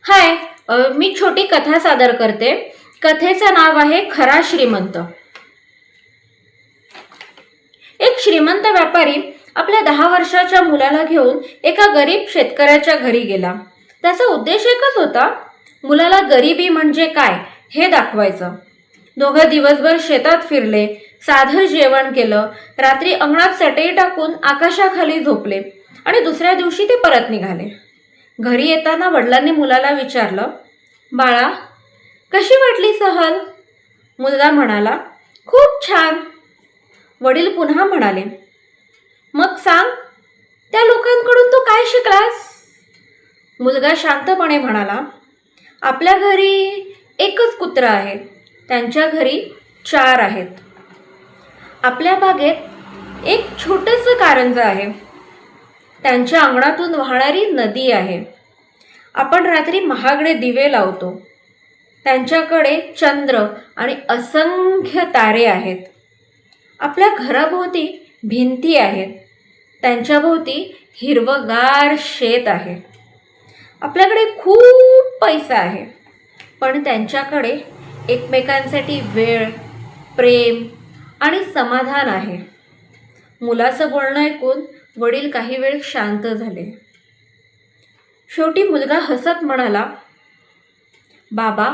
हाय, मी छोटी कथा सादर करते. कथेचं नाव आहे खरा श्रीमंत. एक श्रीमंत व्यापारी आपल्या 10 वर्षाच्या मुलाला घेऊन एका गरीब शेतकऱ्याच्या घरी गेला. त्याचा उद्देश एकच होता, मुलाला गरिबी म्हणजे काय हे दाखवायचं. दोघं दिवसभर शेतात फिरले, साधं जेवण केलं, रात्री अंगणात चटई टाकून आकाशाखाली झोपले आणि दुसऱ्या दिवशी ते परत निघाले. घरी येताना वडिलांनी मुलाला विचारलं, बाळा, कशी वाटली सहल? मुलगा म्हणाला, खूप छान. वडील पुन्हा म्हणाले, मग सांग, त्या लोकांकडून तू काय शिकलास? मुलगा शांतपणे म्हणाला, आपल्या घरी एकच कुत्रा आहे, त्यांच्या घरी 4 आहेत. आपल्या बागेत एक छोटंसं कारंजं आहे, त्यांच्या अंगणातून वाहणारी नदी आहे. आपण रात्री महागडे दिवे लावतो, त्यांच्याकडे चंद्र आणि असंख्य तारे आहेत. आपल्या घराभोवती भिंती आहेत, त्यांच्याभोवती हिरवंगार शेत आहे. आपल्याकडे खूप पैसा आहे, पण त्यांच्याकडे एकमेकांसाठी वेळ, प्रेम आणि समाधान आहे. मुलाचं बोलणं ऐकून वडील काही वेळ शांत झाले. शेवटी मुलगा हसत म्हणाला, बाबा,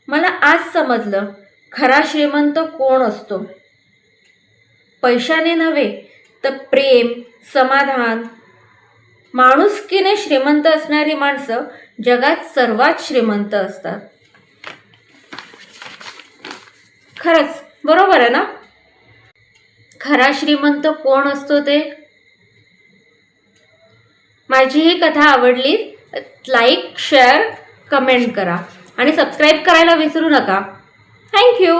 मला आज समजलं खरा श्रीमंत कोण असतो. पैशाने नव्हे तर प्रेम, समाधान, माणुसकीने श्रीमंत असणारी माणसं जगात सर्वात श्रीमंत असतात. खरंच बरोबर आहे ना? खरा श्रीमंत कोण असतो ते? माझी ही कथा आवडली, लाईक, शेअर, कमेंट करा आणि सबस्क्राईब करायला विसरू नका. थँक्यू.